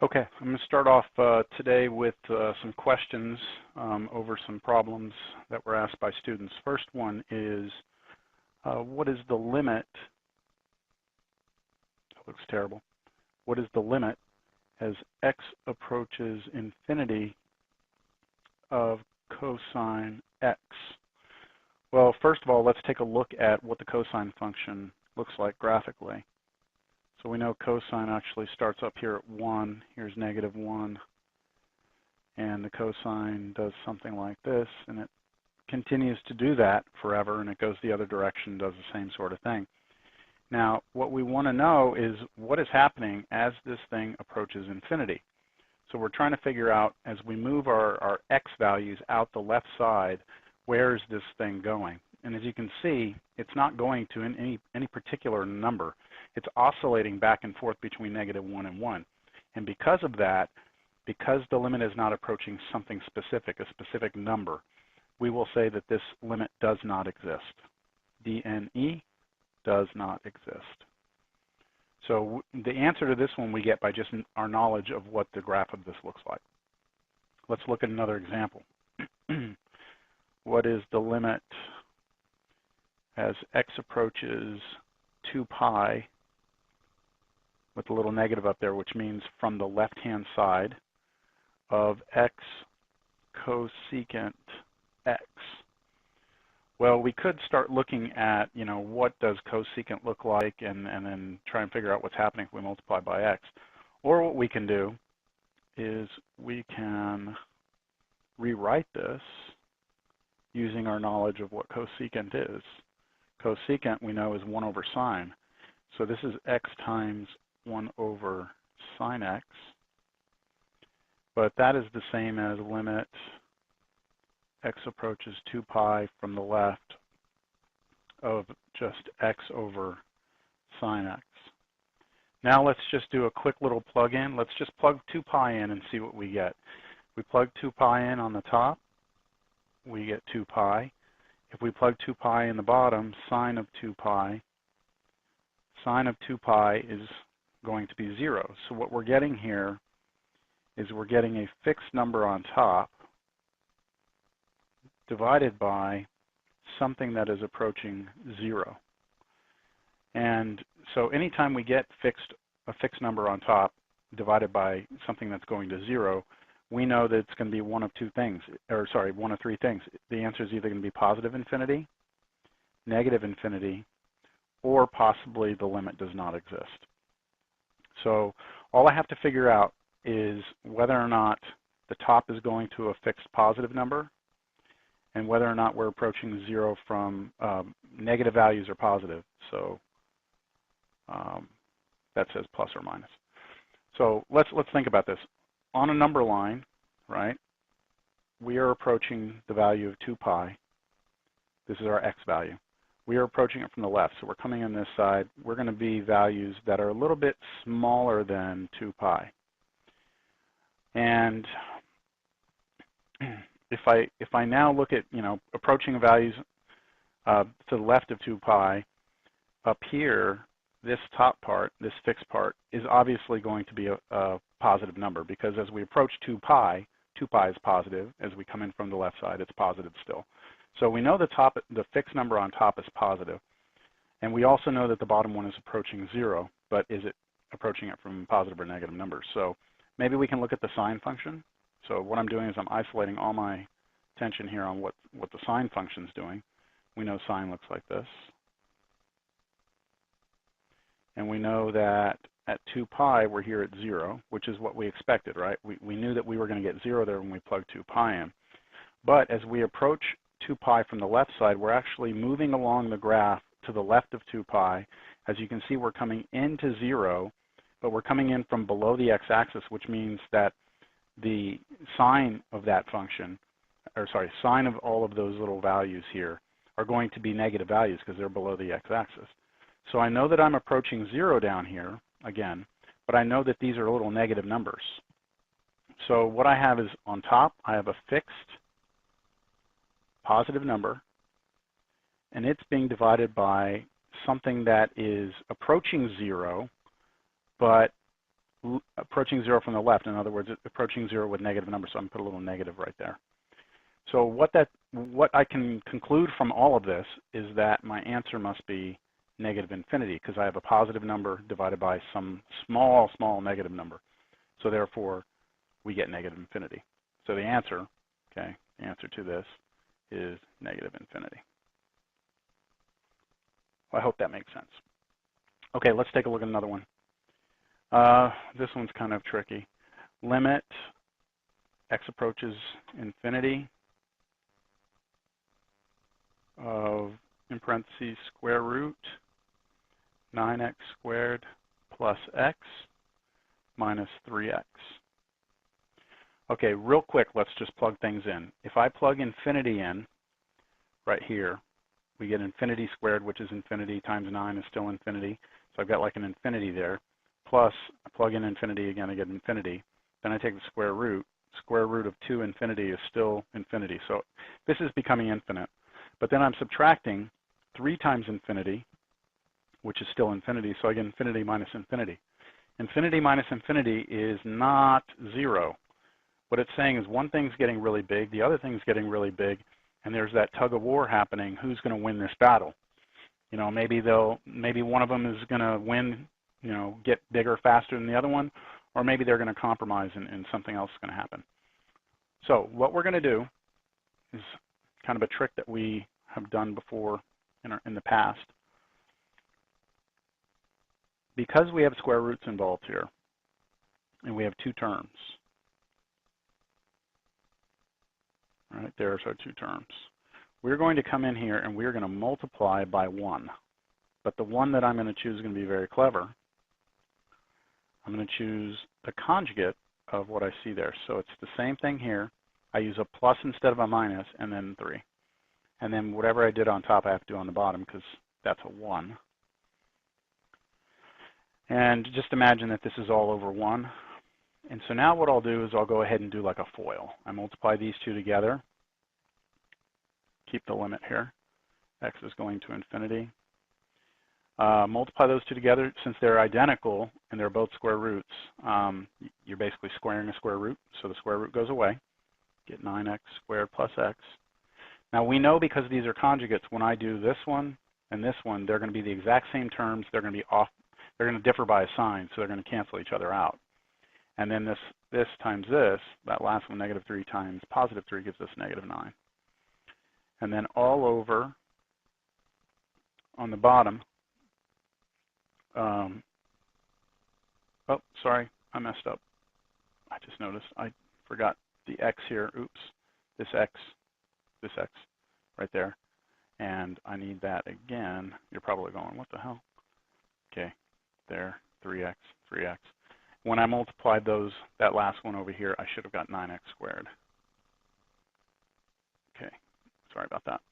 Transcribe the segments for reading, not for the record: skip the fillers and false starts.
Okay, I'm going to start off today with some questions over some problems that were asked by students. First one is, what is the limit, that looks terrible, what is the limit as x approaches infinity of cosine x? Well, first of all, let's take a look at what the cosine function looks like graphically. So we know cosine actually starts up here at 1, here's -1, and the cosine does something like this, and it continues to do that forever, and it goes the other direction, does the same sort of thing. Now, what we want to know is what is happening as this thing approaches infinity. So we're trying to figure out, as we move our x values out the left side, where is this thing going? And as you can see, it's not going to any particular number. It's oscillating back and forth between -1 and 1. And because of that, because the limit is not approaching something specific, a specific number, we will say that this limit does not exist. DNE does not exist. So the answer to this one we get by just our knowledge of what the graph of this looks like. Let's look at another example. What is the limit as x approaches 2 pi with a little negative up there, which means from the left-hand side of x cosecant x? Well, we could start looking at, what does cosecant look like and then try and figure out what's happening if we multiply by x. Or what we can do is we can rewrite this using our knowledge of what cosecant is. Cosecant, we know, is 1 over sine. So this is x times 1 over sine x. But that is the same as limit x approaches 2 pi from the left of just x over sine x. Now let's just do a quick little plug-in. Let's just plug 2 pi in and see what we get. We plug 2 pi in on the top, we get 2 pi. If we plug 2 pi in the bottom, sine of 2 pi is going to be 0. So what we're getting here is we're getting a fixed number on top divided by something that is approaching 0. And so anytime we get a fixed number on top divided by something that's going to 0, we know that it's going to be one of three things. The answer is either going to be positive infinity, negative infinity, or possibly the limit does not exist. So all I have to figure out is whether or not the top is going to a fixed positive number and whether or not we're approaching 0 from negative values or positive. So that says plus or minus. So let's think about this. On a number line, right, we are approaching the value of 2 pi. This is our x value. We are approaching it from the left, so we're coming in this side. We're going to be values that are a little bit smaller than 2 pi. And if I now look at, approaching values to the left of 2 pi, up here, this top part, this fixed part, is obviously going to be a positive number because as we approach 2 pi is positive. As we come in from the left side, it's positive still. So we know the fixed number on top is positive. And we also know that the bottom one is approaching 0, but is it approaching it from positive or negative numbers? So maybe we can look at the sine function. So what I'm doing is I'm isolating all my attention here on what the sine function is doing. We know sine looks like this. And we know that at 2 pi, we're here at 0, which is what we expected, right? We knew that we were going to get 0 there when we plugged 2 pi in. But as we approach 2 pi from the left side, we're actually moving along the graph to the left of 2 pi. As you can see, we're coming into 0, but we're coming in from below the x-axis, which means that the sine of that function, sine of all of those little values here, are going to be negative values because they're below the x-axis. So I know that I'm approaching 0 down here, again, but I know that these are little negative numbers. So what I have is on top, I have a fixed positive number, and it's being divided by something that is approaching 0, but approaching 0 from the left. In other words, approaching 0 with negative numbers, so I'm going to put a little negative right there. So what I can conclude from all of this is that my answer must be negative infinity, because I have a positive number divided by some small, small negative number. So therefore, we get negative infinity. So the answer, okay, the answer to this is negative infinity. Well, I hope that makes sense. Okay, let's take a look at another one. This one's kind of tricky. Limit x approaches infinity of, in parentheses, square root 9x squared plus x minus 3x. Okay, real quick, let's just plug things in. If I plug infinity in right here, we get infinity squared, which is infinity, times 9 is still infinity. So I've got like an infinity there. Plus, I plug in infinity again, I get infinity. Then I take the square root. Square root of 2 infinity is still infinity. So this is becoming infinite. But then I'm subtracting 3 times infinity, which is still infinity. So I get infinity minus infinity. Infinity minus infinity is not 0. What it's saying is one thing's getting really big, the other thing's getting really big, and there's that tug of war happening. Who's going to win this battle? You know, maybe one of them is going to win, you know, get bigger faster than the other one, or maybe they're going to compromise and something else is going to happen. So what we're going to do is kind of a trick that we have done before in the past. Because we have square roots involved here, and we have 2 terms. All right, there's our 2 terms. We're going to come in here and we're going to multiply by 1. But the one that I'm going to choose is going to be very clever. I'm going to choose the conjugate of what I see there. So it's the same thing here. I use a plus instead of a minus, and then 3. And then whatever I did on top, I have to do on the bottom, because that's a 1. And just imagine that this is all over 1. And so now what I'll do is I'll go ahead and do like a FOIL. I multiply these 2 together. Keep the limit here. X is going to infinity. Multiply those 2 together. Since they're identical and they're both square roots, you're basically squaring a square root. So the square root goes away. Get 9x squared plus x. Now we know, because these are conjugates, when I do this one and this one, they're going to be the exact same terms. They're going to be off. They're going to differ by a sign, so they're going to cancel each other out. And then this times this, that last one, negative 3 times positive 3, gives us negative 9. And then all over on the bottom, oh, sorry, I messed up. I just noticed I forgot the x here. Oops, this x right there. And I need that again. You're probably going, what the hell? Okay, there, 3x, 3x. When I multiplied that last one over here, I should have got 9x squared. Okay, sorry about that.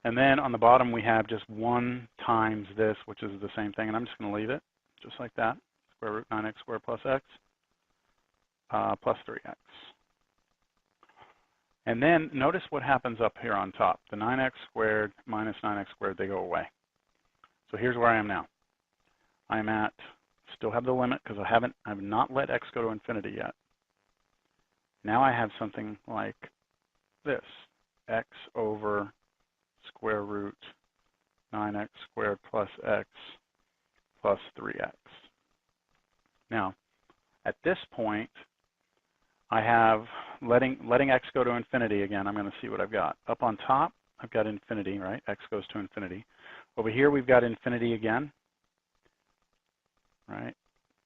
And then on the bottom, we have just 1 times this, which is the same thing. And I'm just going to leave it just like that. Square root 9x squared plus x plus 3x. And then notice what happens up here on top. The 9x squared minus 9x squared, they go away. So here's where I am now. I'm at, still have the limit because I've not let x go to infinity yet. Now I have something like this, x over square root 9x squared plus x plus 3x. Now, at this point, I have letting x go to infinity again. I'm going to see what I've got. Up on top, I've got infinity, right? X goes to infinity. Over here, we've got infinity again, right?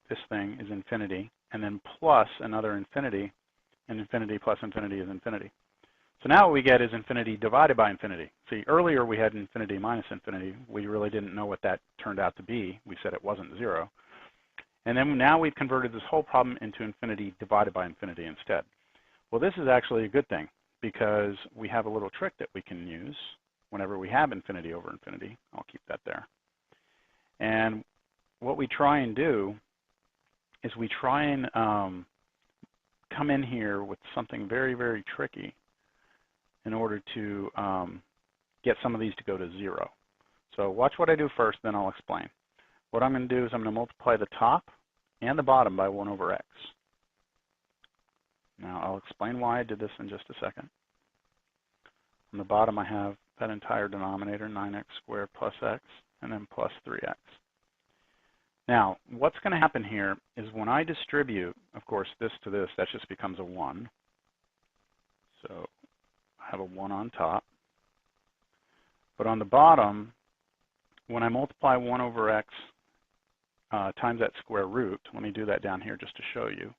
This thing is infinity, and then plus another infinity, and infinity plus infinity is infinity. So now what we get is infinity divided by infinity. See, earlier we had infinity minus infinity. We really didn't know what that turned out to be. We said it wasn't 0. And then now we've converted this whole problem into infinity divided by infinity instead. Well, this is actually a good thing, because we have a little trick that we can use whenever we have infinity over infinity. I'll keep that there. And what we try and do is we try and come in here with something very, very tricky in order to get some of these to go to 0. So watch what I do first, then I'll explain. What I'm going to do is I'm going to multiply the top and the bottom by 1 over x. Now I'll explain why I did this in just a second. On the bottom I have that entire denominator, 9x squared plus x, and then plus 3x. Now, what's going to happen here is when I distribute, of course, this to this, that just becomes a 1. So I have a 1 on top. But on the bottom, when I multiply 1 over x times that square root, let me do that down here just to show you.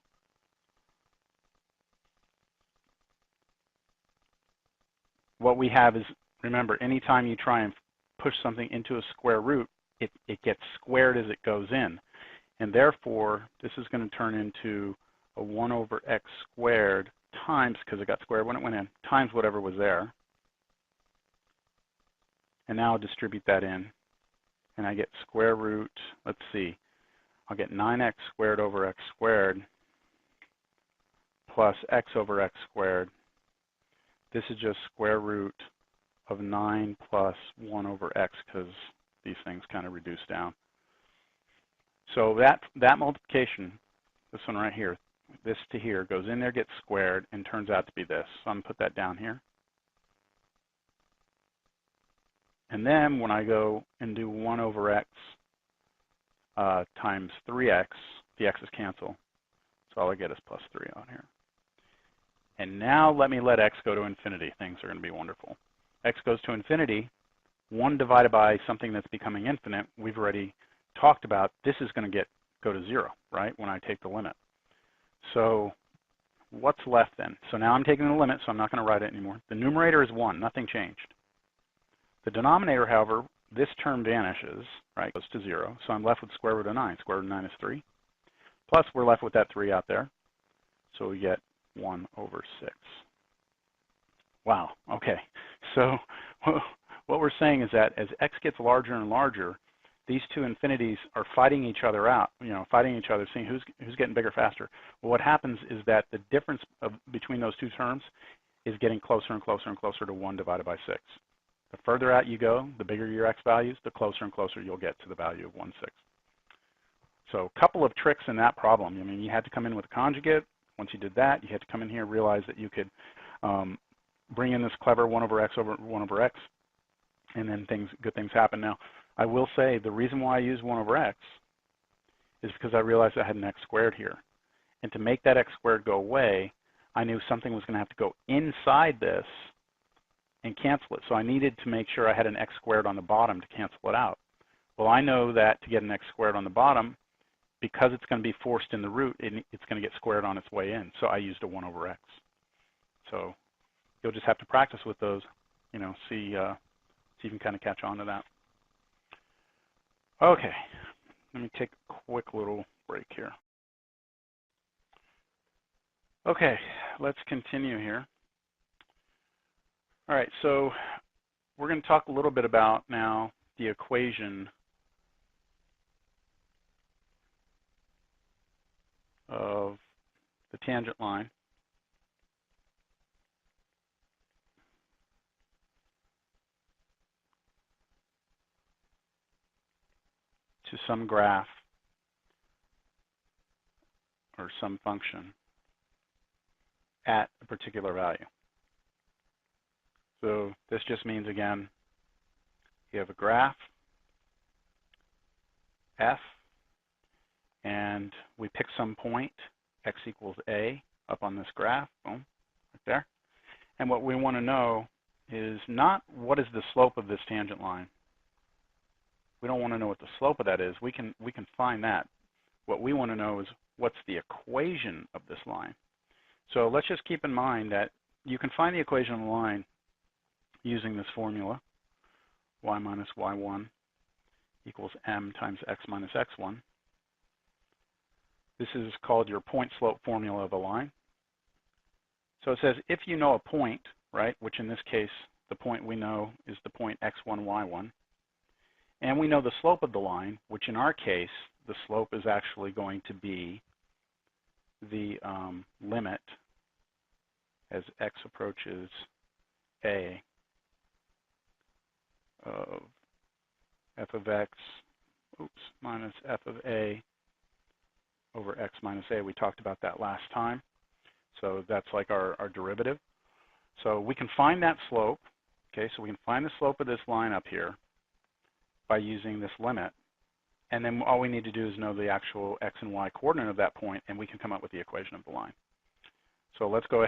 What we have is, remember, anytime you try and push something into a square root, it gets squared as it goes in. And therefore, this is going to turn into a 1 over x squared times, because it got squared when it went in, times whatever was there. And now I'll distribute that in. And I get square root, let's see, I'll get 9x squared over x squared plus x over x squared. This is just square root of 9 plus 1 over x, because these things kind of reduce down. So that multiplication, this one right here, this to here, goes in there, gets squared, and turns out to be this. So I'm going to put that down here. And then when I go and do 1 over x times 3x, the x's cancel. So all I get is plus 3 on here. And now let me let x go to infinity. Things are going to be wonderful. X goes to infinity. 1 divided by something that's becoming infinite, we've already talked about, this is going to go to 0, right, when I take the limit. So what's left then? So now I'm taking the limit, so I'm not going to write it anymore. The numerator is 1, nothing changed. The denominator, however, this term vanishes, right, goes to 0. So I'm left with square root of 9. Square root of 9 is 3. Plus, we're left with that 3 out there. So we get 1 over 6. Wow, okay. So what we're saying is that as x gets larger and larger, these two infinities are fighting each other out, fighting each other, seeing who's getting bigger faster. Well, what happens is that the difference between those two terms is getting closer and closer and closer to 1 divided by 6. The further out you go, the bigger your x values, the closer and closer you'll get to the value of 1/6. So a couple of tricks in that problem. I mean, you had to come in with a conjugate. Once you did that, you had to come in here and realize that you could bring in this clever 1 over x over 1 over x, and then good things happen. Now, I will say the reason why I use 1 over x is because I realized I had an x squared here. And to make that x squared go away, I knew something was going to have to go inside this and cancel it. So I needed to make sure I had an x squared on the bottom to cancel it out. Well, I know that to get an x squared on the bottom, because it's going to be forced in the root, it's going to get squared on its way in. So I used a 1 over x. So you'll just have to practice with those, see if you can kind of catch on to that. Okay, let me take a quick little break here. Okay, let's continue here. All right, so we're going to talk a little bit about now the equation of the tangent line to some graph or some function at a particular value. So this just means, again, you have a graph, f, and we pick some point, x equals a, up on this graph, boom, right there. And what we want to know is not what is the slope of this tangent line. We don't want to know what the slope of that is. We can find that. What we want to know is what's the equation of this line. So let's just keep in mind that you can find the equation of the line using this formula, y minus y1 equals m times x minus x1. This is called your point slope formula of a line. So it says if you know a point, right, which in this case the point we know is the point x1, y1, and we know the slope of the line, which in our case the slope is actually going to be the limit as x approaches a of f of x, minus f of a over x minus a. We talked about that last time. So that's like our derivative. So we can find that slope. Okay, so we can find the slope of this line up here by using this limit. And then all we need to do is know the actual x and y coordinate of that point, and we can come up with the equation of the line. So let's go ahead